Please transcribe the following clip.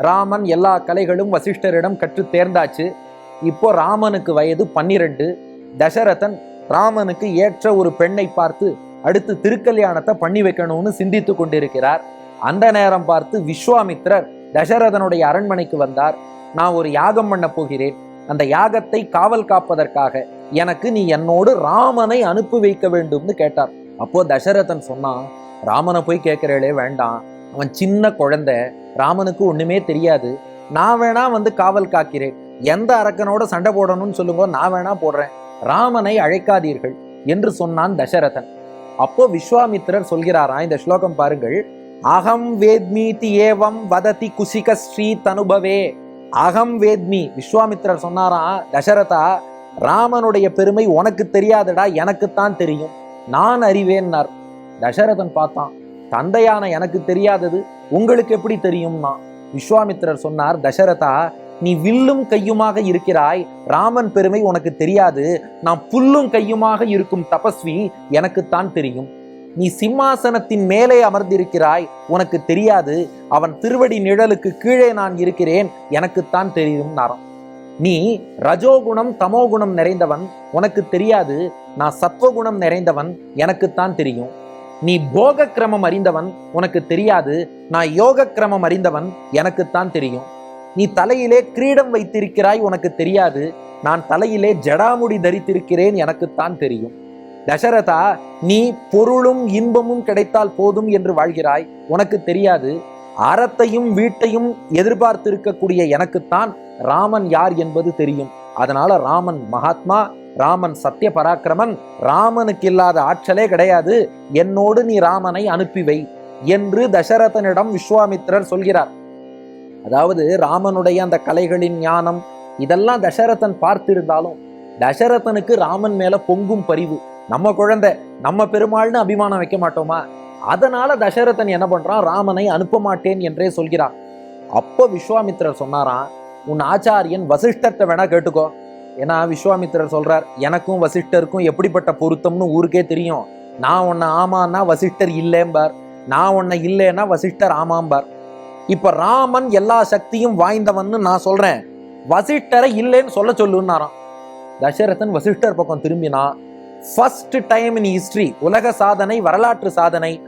ராமன் எல்லா கலைகளும் வசிஷ்டரிடம் கற்று தேர்ந்தாச்சு. இப்போ ராமனுக்கு வயது 12. தசரதன் ராமனுக்கு ஏற்ற ஒரு பெண்ணை பார்த்து அடுத்து திருக்கல்யாணத்தை பண்ணி வைக்கணும்னு சிந்தித்து கொண்டிருக்கிறார். அந்த நேரம் பார்த்து விஸ்வாமித்திரர் தசரதனுடைய அரண்மனைக்கு வந்தார். நான் ஒரு யாகம் பண்ண போகிறேன், அந்த யாகத்தை காவல் காப்பதற்காக எனக்கு நீ என்னோடு ராமனை அனுப்பி வைக்க வேண்டும்னு கேட்டார். அப்போ தசரதன் சொன்னான், ராமனை போய் கேட்கிறே வேண்டாம், அவன் சின்ன குழந்தை, ராமனுக்கு ஒண்ணுமே தெரியாது, நான் வேணா வந்து காவல் காக்கிறேன், எந்த அரக்கனோட சண்டை போடணும்னு சொல்லுங்க, நான் வேணா போடுறேன், ராமனை அழைக்காதீர்கள் என்று சொன்னான் தசரதன். அப்போ விஸ்வாமித்திரர் சொல்கிறாராம், இந்த ஸ்லோகம் பாருங்கள், அகம் வேத்மீதி ஏவம் வததி குசிக ஸ்ரீ தனுபவே. அகம் வேத்மி, விஸ்வாமித்திரர் சொன்னாராம், தசரதா, ராமனுடைய பெருமை உனக்கு தெரியாதடா, எனக்குத்தான் தெரியும், நான் அறிவேன்னார். தசரதன் பார்த்தான், தந்தையான எனக்கு தெரியாதது உங்களுக்கு எப்படி தெரியும்னா? விஸ்வாமித்திரர் சொன்னார், தசரதா, நீ வில்லும் கையுமாக இருக்கிறாய், ராமன் பெருமை உனக்கு தெரியாது, நான் புல்லும் கையுமாக இருக்கும் தபஸ்வி, எனக்குத்தான் தெரியும். நீ சிம்மாசனத்தின் மேலே அமர்ந்திருக்கிறாய், உனக்கு தெரியாது, அவன் திருவடி நிழலுக்கு கீழே நான் இருக்கிறேன், எனக்குத்தான் தெரியும் நாரம். நீ ரஜோகுணம் தமோகுணம் நிறைந்தவன், உனக்கு தெரியாது, நான் சத்வகுணம் நிறைந்தவன், எனக்குத்தான் தெரியும். நீ போக கிரமம் அறிந்தவன், உனக்கு தெரியாது, நான் யோக கிரமம் அறிந்தவன், எனக்குத்தான் தெரியும். நீ தலையிலே கிரீடம் வைத்திருக்கிறாய், உனக்கு தெரியாது, நான் தலையிலே ஜடாமுடி தரித்திருக்கிறேன், எனக்குத்தான் தெரியும். தசரதா, நீ பொருளும் இன்பமும் கிடைத்தால் போதும் என்று வாழ்கிறாய், உனக்கு தெரியாது, அறத்தையும் வீட்டையும் எதிர்பார்த்திருக்கக்கூடிய எனக்குத்தான் ராமன் யார் என்பது தெரியும். அதனால ராமன் மகாத்மா, ராமன் சத்திய பராக்கிரமன், ராமனுக்கு இல்லாத ஆற்றலே கிடையாது, என்னோடு நீ ராமனை அனுப்பி வை என்று தசரதனிடம் விஸ்வாமித்திரர் சொல்கிறார். அதாவது ராமனுடைய அந்த கலைகளின் ஞானம் இதெல்லாம் தசரதன் பார்த்திருந்தாலும் தசரதனுக்கு ராமன் மேல பொங்கும் பரிவு. நம்ம குழந்தை, நம்ம பெருமாள்னு அபிமானம் வைக்க மாட்டோமா? அதனால தசரதன் என்ன பண்றான், ராமனை அனுப்ப மாட்டேன் என்றே சொல்கிறான். அப்போ விஸ்வாமித்திரர் சொன்னாராம், உன் ஆச்சாரியன் வசிஷ்டத்தை வேணா கேட்டுக்கோ. ஏன்னா விஸ்வாமித்திரர் சொல்றார், எனக்கும் வசிஷ்டருக்கும் எப்படிப்பட்ட பொருத்தம்னு ஊருக்கே தெரியும். நான் உன்னை ஆமான்னா வசிஷ்டர் இல்லேம்பார், நான் உன்னை இல்லைன்னா வசிஷ்டர் ஆமாம்பார். இப்ப ராமன் எல்லா சக்தியும் வாய்ந்தவன்னு நான் சொல்றேன், வசிஷ்டரை இல்லைன்னு சொல்ல சொல்லுன்னாராம். தசரதன் வசிஷ்டர் பக்கம் திரும்பினா, ஃபர்ஸ்ட் டைம் இன் ஹிஸ்டரி, உலக சாதனை, வரலாற்று சாதனை,